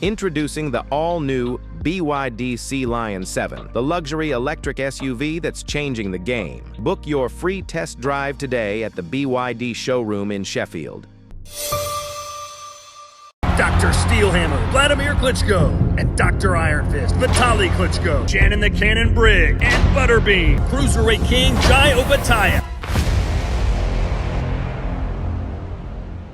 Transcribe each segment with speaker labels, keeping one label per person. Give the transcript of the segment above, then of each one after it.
Speaker 1: Introducing the all-new BYD Sea Lion 7, the luxury electric SUV that's changing the game. Book your free test drive today at the BYD showroom in Sheffield.
Speaker 2: Dr. Steelhammer, Vladimir Klitschko, and Dr. Iron Fist, Vitaly Klitschko, Shannon the Cannon Brigg, and Butterbean, Cruiserweight King Jai Opetaia.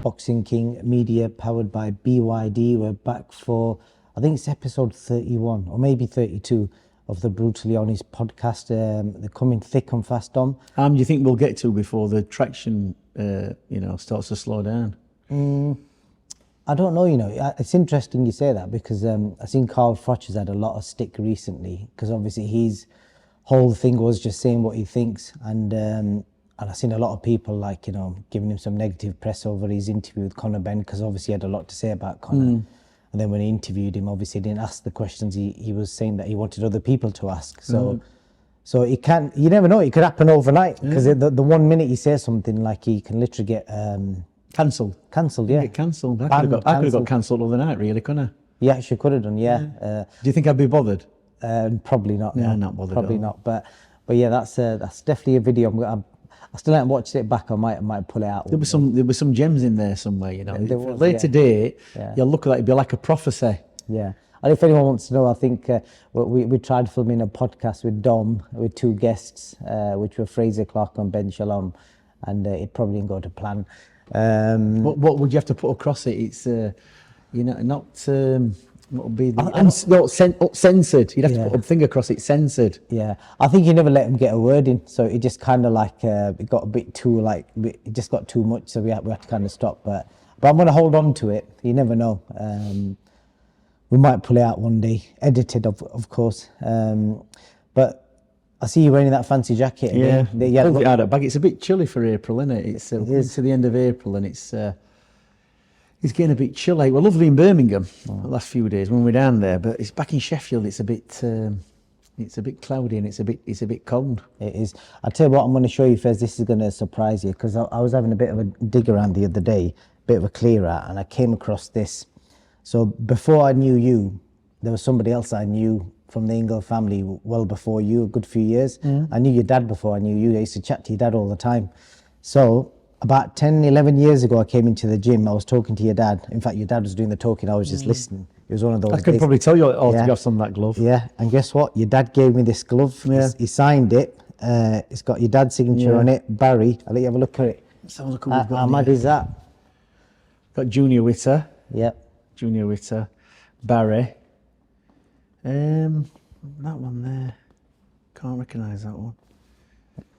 Speaker 3: Boxing King Media, powered by BYD. We're back for, I think it's episode 31 or maybe 32 of the Brutally Honest podcast. They're coming thick and fast, Dom.
Speaker 4: How do you think we'll get to before the traction, starts to slow down?
Speaker 3: I don't know, it's interesting you say that because I've seen Carl Froch has had a lot of stick recently because obviously his whole thing was just saying what he thinks, and I've seen a lot of people giving him some negative press over his interview with Conor Benn because obviously he had a lot to say about Conor. And then when he interviewed him, obviously he didn't ask the questions he was saying that he wanted other people to ask. So you never know, it could happen overnight because the 1 minute he says something, like he can literally get
Speaker 4: Cancelled.
Speaker 3: Yeah.
Speaker 4: Get cancelled. I could have got cancelled overnight, really, couldn't I?
Speaker 3: Yeah, she could have done, yeah.
Speaker 4: Do you think I'd be bothered?
Speaker 3: Probably not.
Speaker 4: No, not bothered.
Speaker 3: Probably not. But yeah, that's definitely a video. I still haven't watched it back. I might pull it out.
Speaker 4: There were some gems in there somewhere, Later date, you'll look at that, it'd be like a prophecy.
Speaker 3: Yeah. And if anyone wants to know, I think we tried filming a podcast with Dom, with two guests, which were Frazer Clarke and Ben Shalom, and it probably didn't go to plan.
Speaker 4: What would you have to put across it? It's, what would be the censored. You'd have to put a thing across it, censored.
Speaker 3: Yeah, I think you never let him get a word in, so it just kind of it got a bit too it just got too much, so we had to kind of stop. But I'm going to hold on to it. You never know. We might pull it out one day, edited of course. But I see you wearing that fancy jacket again.
Speaker 4: It's a bit chilly for April, isn't it? It's to the end of April, and it's getting a bit chilly. We're lovely in Birmingham the last few days when we're down there, but it's back in Sheffield. It's a bit cloudy and it's a bit cold.
Speaker 3: It is. I'll tell you what I'm going to show you, Fez. This is going to surprise you because I was having a bit of a dig around the other day, a bit of a clear out, and I came across this. So before I knew you, there was somebody else I knew from the Ingle family well before you, a good few years. I knew your dad before I knew you. I used to chat to your dad all the time. So about 10, 11 years ago, I came into the gym. I was talking to your dad. In fact, your dad was doing the talking. I was just listening. It was one of those
Speaker 4: I could probably tell you all to get on that glove.
Speaker 3: Yeah, and guess what? Your dad gave me this glove. Yeah. He signed it. It's got your dad's signature on it. Barry, I'll let you have a look at it.
Speaker 4: Let's have a look at what we've got.
Speaker 3: How mad is that?
Speaker 4: Got Junior Whittaker.
Speaker 3: Yep.
Speaker 4: Junior Whittaker. Barry. That one there. Can't recognise that one.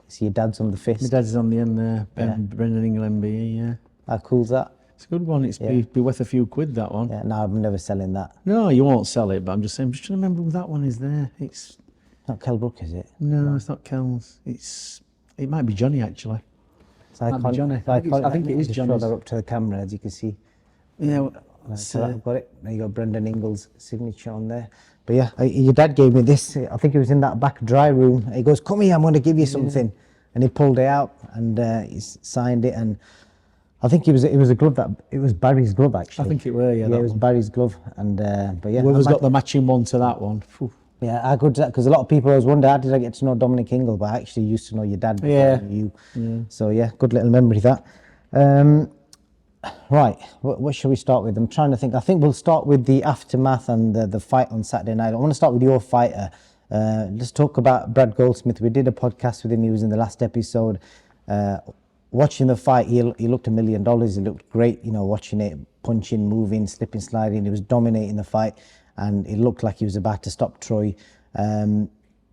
Speaker 3: See your dad's on the fist.
Speaker 4: My dad's on the end there. Brendan Ingle MBE, yeah.
Speaker 3: How cool's that?
Speaker 4: It's a good one. It's be worth a few quid, that one.
Speaker 3: Yeah, no, I'm never selling that.
Speaker 4: No, you won't sell it, but I'm just saying, I'm just trying to remember who that one is there. It's
Speaker 3: not Kelbrook, is it?
Speaker 4: No, it's not Kells. It might be Johnny, actually.
Speaker 3: Might be
Speaker 4: Johnny. I think it is Johnny.
Speaker 3: Just throw that up to the camera, as you can see.
Speaker 4: Yeah.
Speaker 3: I've got it. There you go, Brendan Ingle's signature on there. But yeah, your dad gave me this. I think it was in that back dry room. He goes, "Come here, I'm going to give you something." And he pulled it out and he signed it. And I think it was a glove it was Barry's glove, actually.
Speaker 4: I think it were, yeah.
Speaker 3: Yeah, it was Barry's glove. And but yeah,
Speaker 4: whoever's got the matching one to that one. Phew.
Speaker 3: Yeah, I could, because a lot of people always wonder, how did I get to know Dominic Ingle? But I actually used to know your dad before you. Yeah. So yeah, good little memory that. Right, what shall we start with? I'm trying to think. I think we'll start with the aftermath and the fight on Saturday night. I want to start with your fighter. Let's talk about Brad Goldsmith. We did a podcast with him. He was in the last episode. Watching the fight, he looked $1 million. He looked great, watching it, punching, moving, slipping, sliding. He was dominating the fight, and it looked like he was about to stop Troy.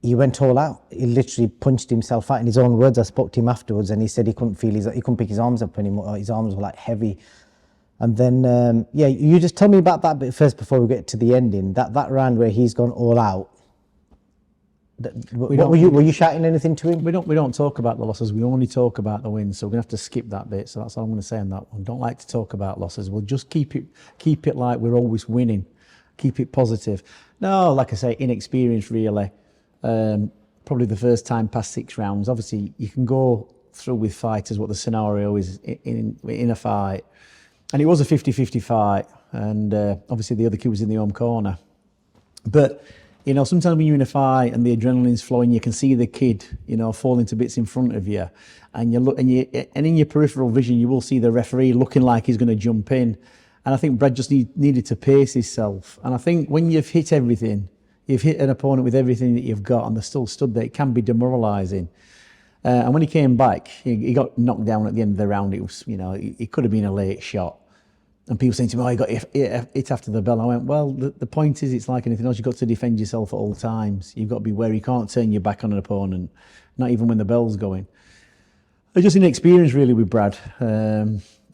Speaker 3: He went all out. He literally punched himself out. In his own words, I spoke to him afterwards, and he said he couldn't pick his arms up anymore. His arms were like heavy. And then, you just tell me about that bit first before we get to the ending. That round where he's gone all out. Were you shouting anything to him?
Speaker 4: We don't talk about the losses. We only talk about the wins. So we're gonna have to skip that bit. So that's all I'm going to say on that one. Don't like to talk about losses. We'll just keep it like we're always winning. Keep it positive. No, like I say, inexperience really. Probably the first time past 6 rounds. Obviously, you can go through with fighters what the scenario is in a fight. And it was a 50-50 fight. and obviously the other kid was in the home corner. But, sometimes when you're in a fight and the adrenaline's flowing, you can see the kid, falling to bits in front of you, and and in your peripheral vision, you will see the referee looking like he's going to jump in. And I think Brad just needed to pace himself. And I think when you've hit everything, you've hit an opponent with everything that you've got, and they're still stood there, it can be demoralising. And when he came back, he got knocked down at the end of the round. It was, it could have been a late shot. And people saying to me, "Oh, he got hit after the bell." I went, "Well, the point is, it's like anything else. You've got to defend yourself at all times. You've got to be wary. You can't turn your back on an opponent, not even when the bell's going." It's just inexperience, really, with Brad,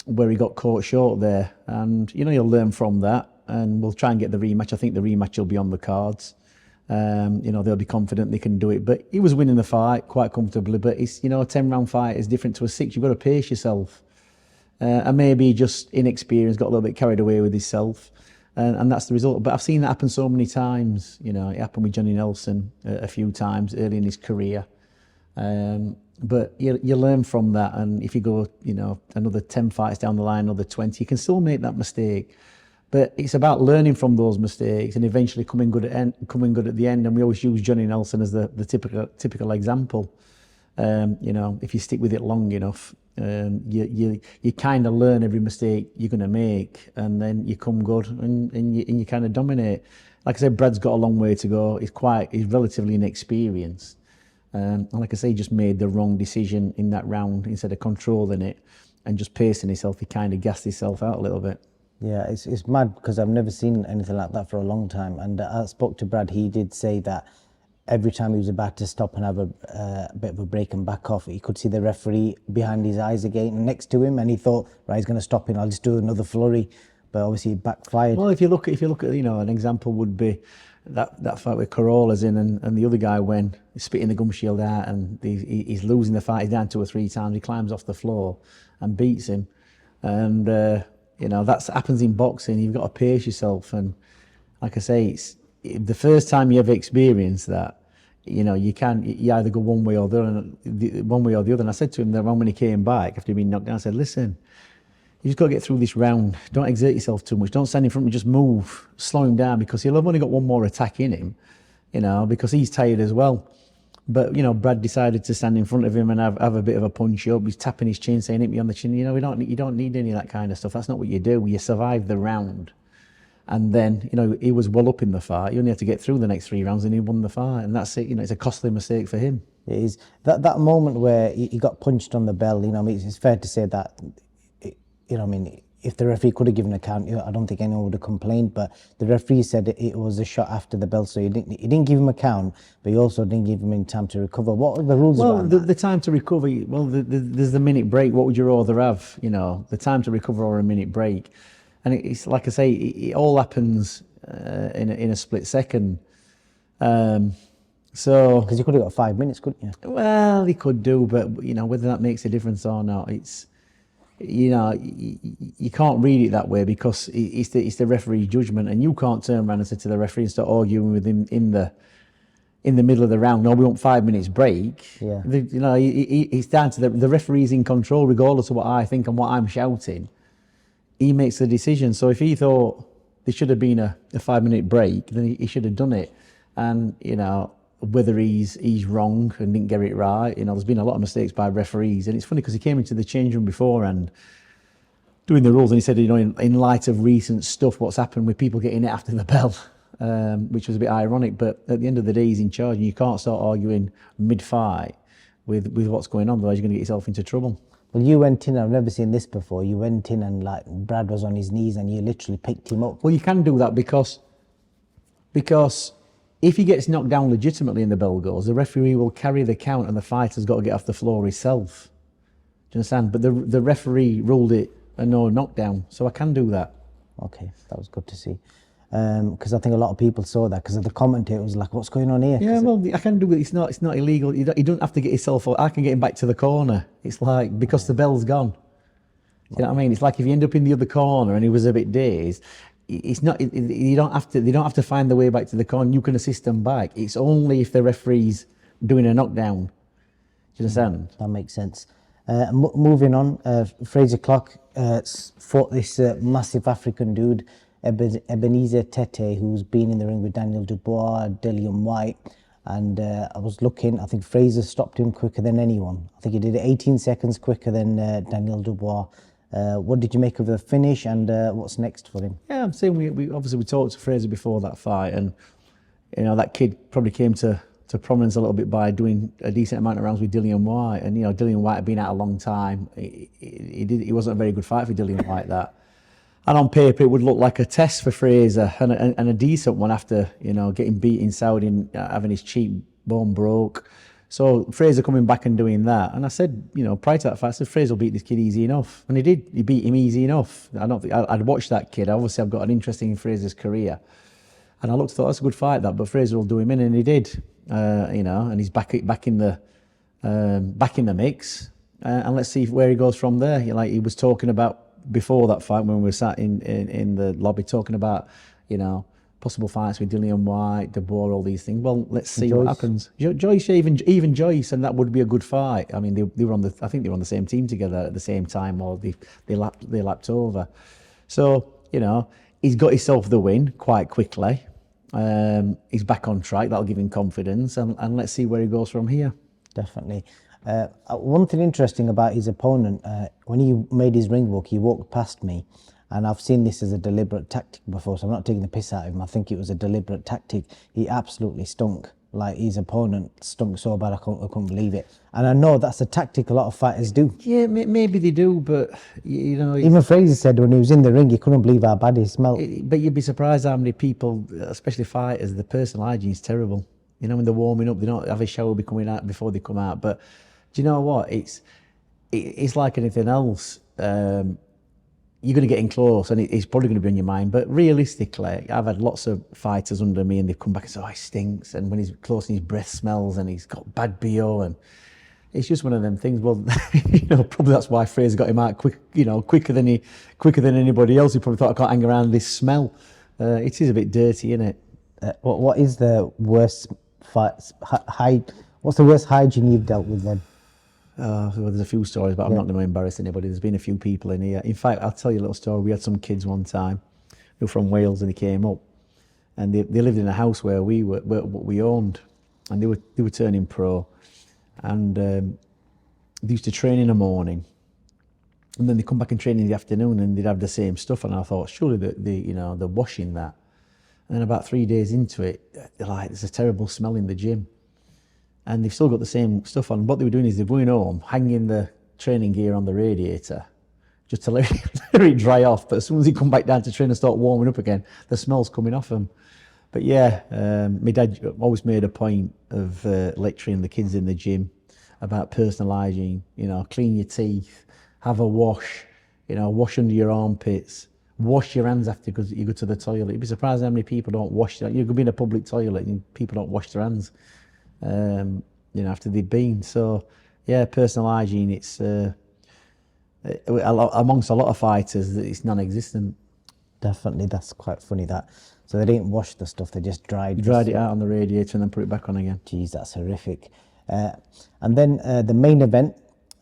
Speaker 4: where he got caught short there. And, you'll learn from that. And we'll try and get the rematch. I think the rematch will be on the cards. They'll be confident they can do it. But he was winning the fight quite comfortably. But it's, a 10-round fight is different to a 6. You've got to pace yourself. And maybe just inexperienced, got a little bit carried away with himself. And that's the result. But I've seen that happen so many times. It happened with Johnny Nelson a few times early in his career. But you learn from that. And if you go, another 10 fights down the line, another 20, you can still make that mistake. But it's about learning from those mistakes and eventually coming good at the end. And we always use Johnny Nelson as the typical example. If you stick with it long enough, you kind of learn every mistake you're going to make, and then you come good and you kind of dominate. Like I said, Brad's got a long way to go. He's relatively inexperienced. And like I say, he just made the wrong decision in that round. Instead of controlling it and just pacing himself, he kind of gassed himself out a little bit.
Speaker 3: Yeah, it's mad because I've never seen anything like that for a long time. And I spoke to Brad. He did say that every time he was about to stop and have a bit of a break and back off, he could see the referee behind his eyes again next to him, and he thought, right, he's going to stop him. I'll just do another flurry. But obviously, it backfired.
Speaker 4: Well, if you look at an example would be that fight with Corola's in, and the other guy when he's spitting the gum shield out, and he's losing the fight. He's down 2 or 3 times. He climbs off the floor and beats him, and that happens in boxing. You've got to pace yourself, and like I say, it's the first time you ever experience that. You either go one way or the other. And I said to him that when he came back after he'd been knocked down, I said, "Listen, you just got to get through this round. Don't exert yourself too much. Don't stand in front of me. Just move. Slow him down, because he'll have only got one more attack in him, because he's tired as well." But, Brad decided to stand in front of him and have a bit of a punch up. He's tapping his chin, saying, "Hit me on the chin." You don't need any of that kind of stuff. That's not what you do. You survive the round. And then, he was well up in the fight. You only had to get through the next 3 rounds and he won the fight. And that's it. It's a costly mistake for him.
Speaker 3: It is. That moment where he got punched on the bell, it's fair to say that, if the referee could have given a count, I don't think anyone would have complained. But the referee said it was a shot after the bell, so he didn't give him a count, but he also didn't give him any time to recover. What are the rules around that?
Speaker 4: The time to recover, there's the minute break. What would you rather have? The time to recover or a minute break? And it's like I say, it all happens in a split second. So
Speaker 3: because you could have got 5 minutes, couldn't you?
Speaker 4: Well, he could do, but whether that makes a difference or not, it's you can't read it that way, because it's the referee's judgment, and you can't turn around and say to the referee and start arguing with him in the middle of the round. No, we want 5 minutes break.
Speaker 3: Yeah.
Speaker 4: It's down to the referee's in control, regardless of what I think and what I'm shouting. He makes the decision. So if he thought there should have been a 5 minute break, then he should have done it. And whether he's wrong and didn't get it right, there's been a lot of mistakes by referees. And it's funny because he came into the change room before and doing the rules, and he said, in light of recent stuff, what's happened with people getting it after the bell, which was a bit ironic. But at the end of the day, he's in charge, and you can't start arguing mid-fight with what's going on, otherwise you're going to get yourself into trouble.
Speaker 3: Well, you went in, I've never seen this before, you went in and Brad was on his knees and you literally picked him up.
Speaker 4: Well, you can do that because if he gets knocked down legitimately and the bell goes, the referee will carry the count and the fighter's got to get off the floor himself. Do you understand? But the referee ruled it a no knockdown, so I can do that.
Speaker 3: Okay, that was good to see. Because I think a lot of people saw that, because the commentator was like, "What's going on here?"
Speaker 4: Yeah, well, I can do it. It's not illegal. You don't have to get yourself. I can get him back to the corner. It's like, because the bell's gone. You know what I mean? It's like if you end up in the other corner and he was a bit dazed. It's not. You don't have to. They don't have to find the way back to the corner. You can assist them back. It's only if the referee's doing a knockdown. Do you understand?
Speaker 3: That makes sense. Moving on, Frazer Clarke fought this massive African dude. Ebenezer Tete, who's been in the ring with Daniel Dubois, Dillian White. And I was looking, I think Frazer stopped him quicker than anyone. I think he did it 18 seconds quicker than Daniel Dubois. What did you make of the finish, and what's next for him?
Speaker 4: Yeah, I'm saying we obviously talked to Frazer before that fight, and you know that kid probably came to prominence a little bit by doing a decent amount of rounds with Dillian White, and you know Dillian White had been out a long time. He wasn't a very good fight for Dillian White, that. And on paper, it would look like a test for Frazer, and a decent one after, you know, getting beat in Saudi and having his cheekbone broke. So Frazer coming back and doing that. And I said, you know, prior to that fight, I said, Frazer will beat this kid easy enough. And he did. He beat him easy enough. I don't think I'd watched that kid. Obviously, I've got an interest in Frazer's career. And I looked and thought, that's a good fight, that. But Frazer will do him in, and he did. You know, and he's back in the mix. And let's see where he goes from there. Like he was talking about before that fight, when we were sat in the lobby talking about, you know, possible fights with Dillian White, Dubois, all these things. Well, let's see what happens. Joyce, even Joyce, and that would be a good fight. I mean, they were I think they were on the same team together at the same time, or they lapped over. So, you know, he's got himself the win quite quickly. He's back on track. That'll give him confidence, and let's see where he goes from here.
Speaker 3: Definitely. One thing interesting about his opponent, when he made his ring walk, he walked past me, and I've seen this as a deliberate tactic before, so I'm not taking the piss out of him. I think it was a deliberate tactic. He absolutely stunk. Like, his opponent stunk so bad I couldn't believe it. And I know that's a tactic a lot of fighters do.
Speaker 4: Yeah, maybe they do, but, you know...
Speaker 3: Even Frazer said when he was in the ring, he couldn't believe how bad he smelled.
Speaker 4: But you'd be surprised how many people, especially fighters, the personal hygiene is terrible. You know, when they're warming up, they don't have a shower coming out before they come out. But do you know what? It's like anything else. You're going to get in close, and it's probably going to be on your mind. But realistically, I've had lots of fighters under me, and they've come back and said, "Oh, he stinks," and when he's close, and his breath smells, and he's got bad BO, and it's just one of them things. Well, you know, probably that's why Frazer got him out quicker than anybody else. He probably thought, I can't hang around this smell. It is a bit dirty, isn't it?
Speaker 3: What is the worst fights? What's the worst hygiene you've dealt with then?
Speaker 4: Well, there's a few stories, but I'm not going to embarrass anybody. There's been a few people in here. In fact, I'll tell you a little story. We had some kids one time who were from Wales, and they came up, and they lived in a house where we owned, and they were turning pro, and they used to train in the morning, and then they come back and train in the afternoon, and they'd have the same stuff. And I thought, surely they're washing that. And then about 3 days into it, they're like, there's a terrible smell in the gym. And they've still got the same stuff on. What they were doing is they're going home, hanging the training gear on the radiator, just to let it dry off. But as soon as they come back down to train and start warming up again, the smell's coming off them. But yeah, my dad always made a point of lecturing the kids in the gym about personal hygiene. You know, clean your teeth, have a wash, you know, wash under your armpits, wash your hands after you go to the toilet. You'd be surprised how many people don't wash their hands. You could be in a public toilet and people don't wash their hands. You know, after they've been. So yeah, personal hygiene, it's amongst a lot of fighters, it's non-existent.
Speaker 3: Definitely, that's quite funny, that. So they didn't wash the stuff, they just dried
Speaker 4: it out on the radiator and then put it back on again.
Speaker 3: Jeez, that's horrific. And then the main event,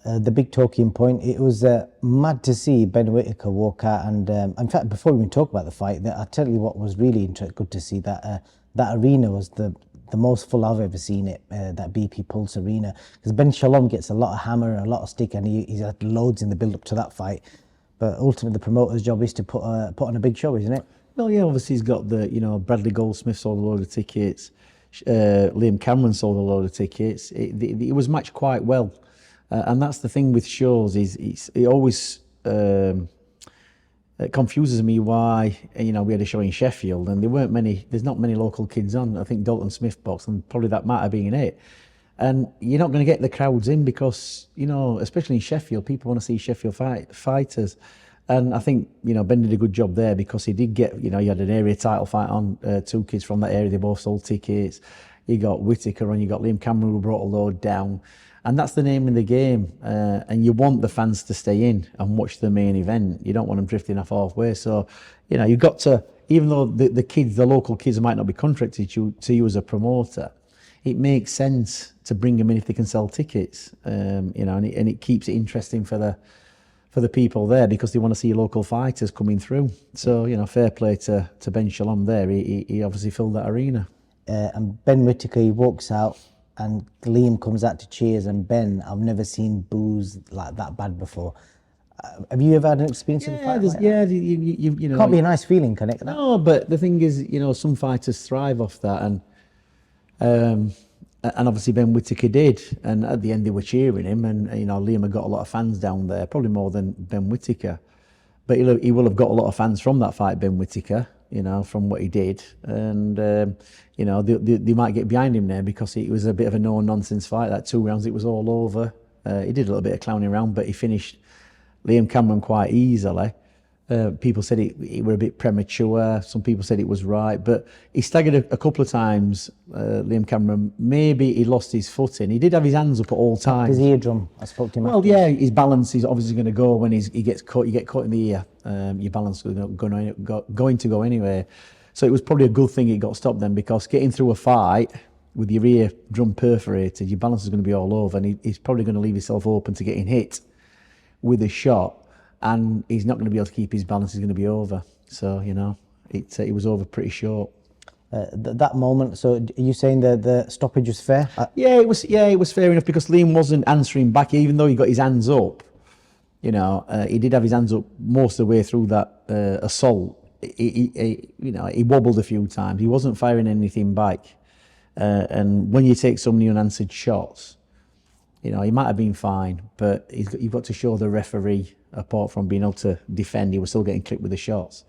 Speaker 3: the big talking point, it was mad to see Ben Whittaker walk out. And in fact, before we even talk about the fight, I'll tell you what was really good to see, that arena was the most full I've ever seen it, that BP Pulse Arena. Because Ben Shalom gets a lot of hammer and a lot of stick, and he's had loads in the build-up to that fight. But ultimately, the promoter's job is to put on a big show, isn't it?
Speaker 4: Well, yeah, obviously he's got Bradley Goldsmith sold a load of tickets. Liam Cameron sold a load of tickets. It was matched quite well. And that's the thing with shows, it always... It confuses me why, we had a show in Sheffield and there's not many local kids on. I think Dalton Smith boxed, and probably that might have been it. And you're not going to get the crowds in because, especially in Sheffield, people want to see Sheffield fighters. And I think, Ben did a good job there because he did get, he had an area title fight on, two kids from that area, they both sold tickets. You got Whittaker on, you got Liam Cameron who brought a load down. And that's the name of the game. And you want the fans to stay in and watch the main event. You don't want them drifting off halfway. So, you've got to, even though the local kids might not be contracted to you as a promoter, it makes sense to bring them in if they can sell tickets, and it keeps it interesting for for the people there because they want to see local fighters coming through. So, you know, fair play to Ben Shalom there. He obviously filled that arena.
Speaker 3: And Ben Whittaker, he walks out and Liam comes out to cheers, and Ben, I've never seen boos like that bad before. Have you ever had an experience in a fight like that?
Speaker 4: You know.
Speaker 3: Can't be a nice feeling, can it?
Speaker 4: No, but the thing is, you know, some fighters thrive off that, and obviously Ben Whittaker did, and at the end they were cheering him, and you know, Liam had got a lot of fans down there, probably more than Ben Whittaker, but he will have got a lot of fans from that fight, Ben Whittaker, you know, from what he did, and you know, they might get behind him there because it was a bit of a no-nonsense fight. That 2 rounds, it was all over. He did a little bit of clowning around, but he finished Liam Cameron quite easily. People said it were a bit premature. Some people said it was right, but he staggered a couple of times. Liam Cameron, maybe he lost his footing. He did have his hands up at all times.
Speaker 3: His eardrum, I spoke to him.
Speaker 4: Well, yeah, his balance is obviously going to go when he gets caught. You get caught in the ear. Your balance is going to go anyway. So it was probably a good thing it got stopped then, because getting through a fight with your eardrum perforated, your balance is going to be all over, and he's probably going to leave himself open to getting hit with a shot, and he's not going to be able to keep his balance. He's going to be over. So, you know, it was over pretty short.
Speaker 3: That moment, so are you saying that the stoppage was fair?
Speaker 4: Yeah, it was fair enough, because Liam wasn't answering back, even though he got his hands up. You know, he did have his hands up most of the way through that assault. He wobbled a few times. He wasn't firing anything back. And when you take so many unanswered shots, you know, he might have been fine, but you've got to show the referee, apart from being able to defend, he was still getting clipped with the shots.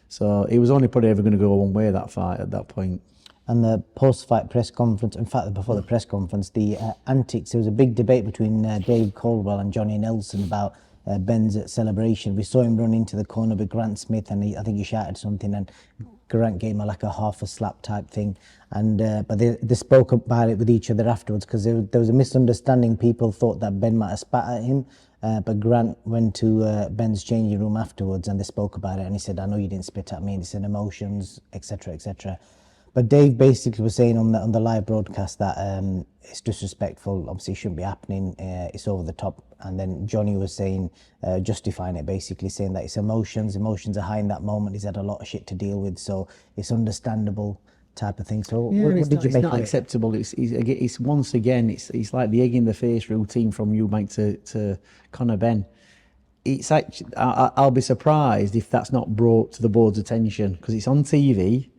Speaker 4: So it was only probably ever going to go one way, that fight, at that point.
Speaker 3: And the post-fight press conference, in fact, before the press conference, the antics, there was a big debate between Dave Caldwell and Johnny Nelson about Ben's celebration. We saw him run into the corner with Grant Smith, and I think he shouted something, and Grant gave him like a half a slap type thing. And but they spoke about it with each other afterwards, because there was a misunderstanding. People thought that Ben might have spat at him, but Grant went to Ben's changing room afterwards, and they spoke about it, and he said, "I know you didn't spit at me." And he said emotions, etc., etc. But Dave basically was saying on the live broadcast that it's disrespectful, obviously it shouldn't be happening, it's over the top. And then Johnny was saying, justifying it, basically saying that it's emotions are high in that moment, he's had a lot of shit to deal with, so it's understandable type of thing. So
Speaker 4: yeah,
Speaker 3: what did you make of it? It's
Speaker 4: not acceptable. It's once again, it's like the egg in the face routine from Eubank to Conor Benn. It's actually, I'll be surprised if that's not brought to the board's attention, because it's on TV.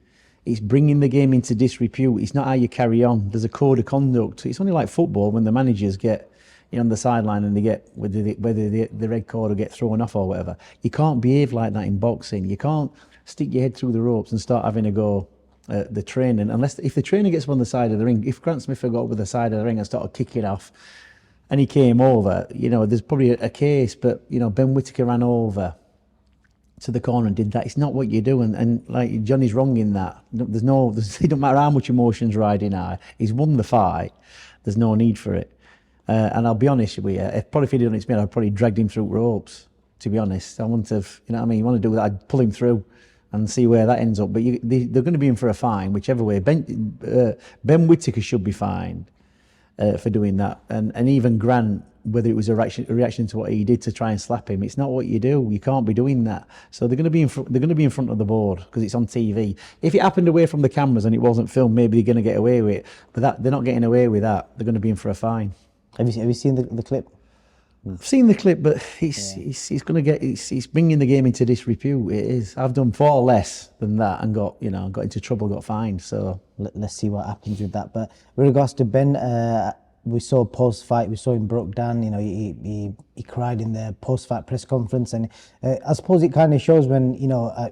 Speaker 4: It's bringing the game into disrepute. It's not how you carry on. There's a code of conduct. It's only like football when the managers get on the sideline and they get whether the red card will get thrown off or whatever. You can't behave like that in boxing. You can't stick your head through the ropes and start having a go at the training, unless if the trainer gets on the side of the ring. If Grant Smith had got up with the side of the ring and started kicking off, and he came over, you know, there's probably a case. But you know, Ben Whittaker ran over to the corner and did that. It's not what you do, and like Johnny's wrong in that. It don't matter how much emotions riding high. He's won the fight. There's no need for it. And I'll be honest with you, if he'd done it to me, I'd probably dragged him through ropes. To be honest, I wouldn't have. You know what I mean? You want to do that? I'd pull him through and see where that ends up. But they're going to be in for a fine, whichever way. Ben Whittaker should be fined for doing that, and even Grant, whether it was a reaction to what he did to try and slap him. It's not what you do. You can't be doing that. So they're going to be in front of the board because it's on TV. If it happened away from the cameras and it wasn't filmed, maybe they're going to get away with it. But they're not getting away with that. They're going to be in for a fine.
Speaker 3: Have you seen the clip?
Speaker 4: I've seen the clip, but he's bringing the game into disrepute. It is. I've done far less than that and got into trouble, got fined. So
Speaker 3: let's see what happens with that. But with regards to Ben, we saw post-fight, we saw him broke down. You know, he cried in the post-fight press conference, and I suppose it kind of shows when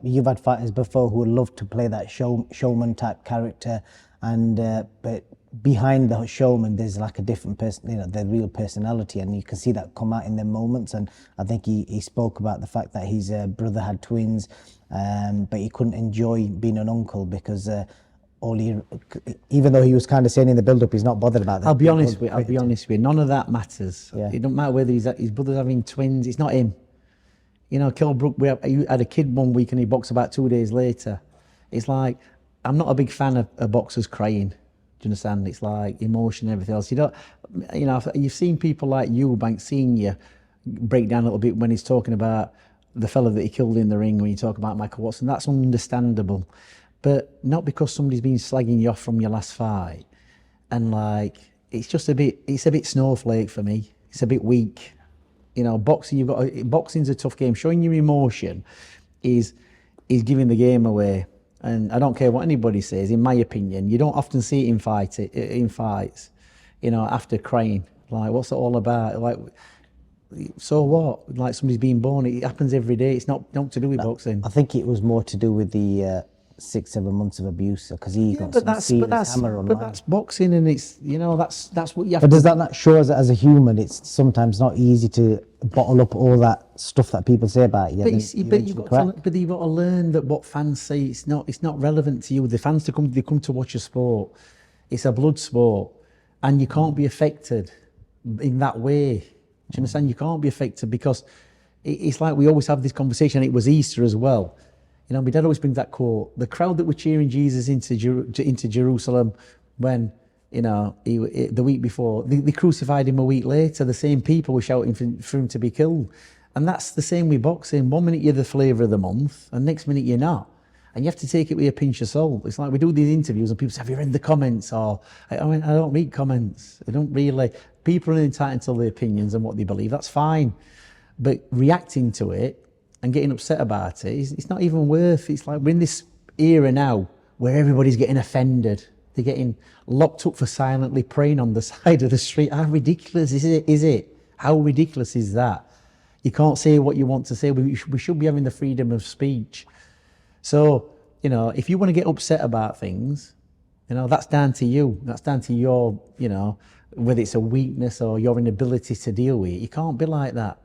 Speaker 3: you've had fighters before who would love to play that showman type character, and but behind the showman there's like a different person, the real personality, and you can see that come out in their moments. And I think he spoke about the fact that his brother had twins, but he couldn't enjoy being an uncle because even though he was kind of saying in the build-up he's not bothered about that.
Speaker 4: I'll be honest with you, none of that matters.
Speaker 3: Yeah.
Speaker 4: It don't matter whether his brother's having twins. It's not him. You know, Kell Brook, he had a kid one week and he boxed about 2 days later. It's like, I'm not a big fan of boxers crying. Do you understand? It's like emotion and everything else. You've seen people like Eubank Senior, break down a little bit when he's talking about the fella that he killed in the ring, when you talk about Michael Watson. That's understandable, but not because somebody's been slagging you off from your last fight. And like, it's a bit snowflake for me. It's a bit weak. You know, boxing's a tough game. Showing your emotion is giving the game away. And I don't care what anybody says, in my opinion, you don't often see it in fights, you know, after crying. Like, what's it all about? Like, so what? Like, somebody's being born, it happens every day. It's not to do with boxing.
Speaker 3: I think it was more to do with the 6-7 months of abuse, because he got some serious hammer on.
Speaker 4: But that's boxing, and it's, you know, that's what you have
Speaker 3: But
Speaker 4: to...
Speaker 3: does that not show us that as a human, it's sometimes not easy to bottle up all that stuff that people say about you?
Speaker 4: But you've got to learn that what fans say, it's not relevant to you. The fans they come to watch a sport. It's a blood sport, and you can't be affected in that way. Do you understand? You can't be affected, because it's like we always have this conversation. And it was Easter as well. You know, my dad always brings that quote: the crowd that were cheering Jesus into Jerusalem when, you know, the week before, they crucified him a week later. The same people were shouting for him to be killed. And that's the same with boxing. 1 minute you're the flavour of the month, and next minute you're not. And you have to take it with a pinch of salt. It's like we do these interviews and people say, have you read the comments? Or, I don't read comments. I don't really. People are entitled to their opinions and what they believe. That's fine. But reacting to it and getting upset about it, it's not even worth it. It's like we're in this era now where everybody's getting offended. They're getting locked up for silently praying on the side of the street. How ridiculous is it? How ridiculous is that? You can't say what you want to say. We should be having the freedom of speech. So, you know, if you want to get upset about things, you know, that's down to you. That's down to your, you know, whether it's a weakness or your inability to deal with it. You can't be like that.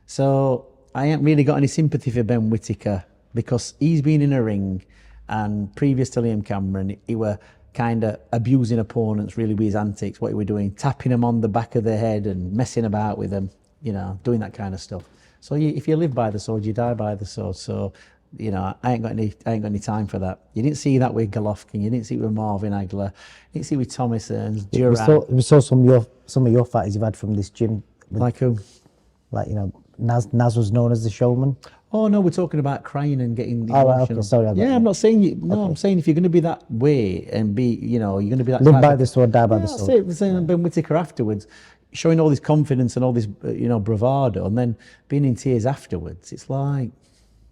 Speaker 4: So I ain't really got any sympathy for Ben Whittaker, because he's been in a ring, and previous to Liam Cameron, he were kind of abusing opponents really with his antics, what he were doing, tapping them on the back of their head and messing about with them, you know, doing that kind of stuff. So if you live by the sword, you die by the sword. So, you know, I ain't got any time for that. You didn't see that with Golovkin. You didn't see it with Marvin Hagler. You didn't see it with Thomas Hearns, Duran.
Speaker 3: We saw some of your fighters you've had from this gym.
Speaker 4: Like who?
Speaker 3: Like, you know, Naz was known as the showman.
Speaker 4: Oh no, we're talking about crying and getting
Speaker 3: emotional.
Speaker 4: Right, okay, sorry. I'm not saying you. No, okay. I'm saying if you're going to be that way and be, you know, you're going to be that.
Speaker 3: Live by the sword, die by the sword.
Speaker 4: That's it. Saying Ben Whittaker afterwards, showing all this confidence and all this, you know, bravado, and then being in tears afterwards. It's like,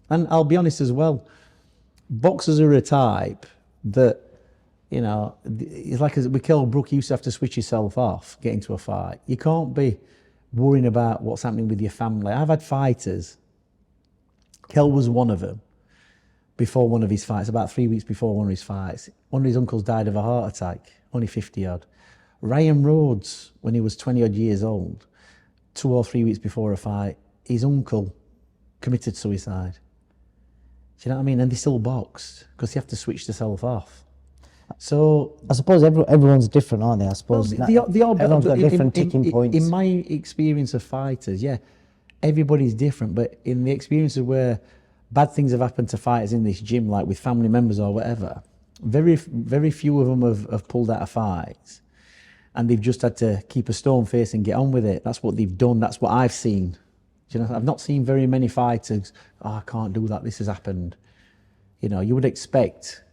Speaker 4: and I'll be honest as well, boxers are a type that, you know, it's like as Mikel Brook used to have to switch himself off, get into a fight. You can't be worrying about what's happening with your family. I've had fighters. Kel was one of them. Before one of his fights, about 3 weeks before one of his fights, one of his uncles died of a heart attack, only 50 odd. Ryan Rhodes, when he was 20 odd years old, 2 or 3 weeks before a fight, his uncle committed suicide. Do you know what I mean? And they still boxed because you have to switch yourself off. So
Speaker 3: I suppose everyone's different, aren't they? I suppose everyone's got different ticking points.
Speaker 4: In my experience of fighters, yeah, everybody's different. But in the experiences where bad things have happened to fighters in this gym, like with family members or whatever, very few of them have pulled out of fights, and they've just had to keep a stone face and get on with it. That's what they've done. That's what I've seen. Do you know, I've not seen very many fighters. Oh, I can't do that. This has happened. You know, you would expect.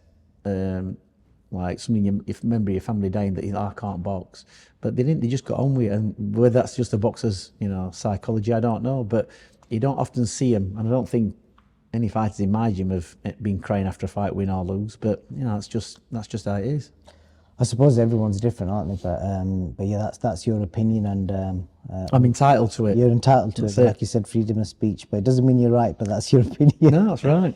Speaker 4: Like something, if member of your family dying, that I can't box, but they didn't. They just got on with it, and whether that's just a boxer's, you know, psychology, I don't know. But you don't often see them, and I don't think any fighters in my gym have been crying after a fight, win or lose. But you know, that's just how it is.
Speaker 3: I suppose everyone's different, aren't they? But yeah, that's your opinion, and
Speaker 4: I'm entitled to it.
Speaker 3: You're entitled to it, like you said, freedom of speech. But it doesn't mean you're right. But that's your opinion.
Speaker 4: No, that's right.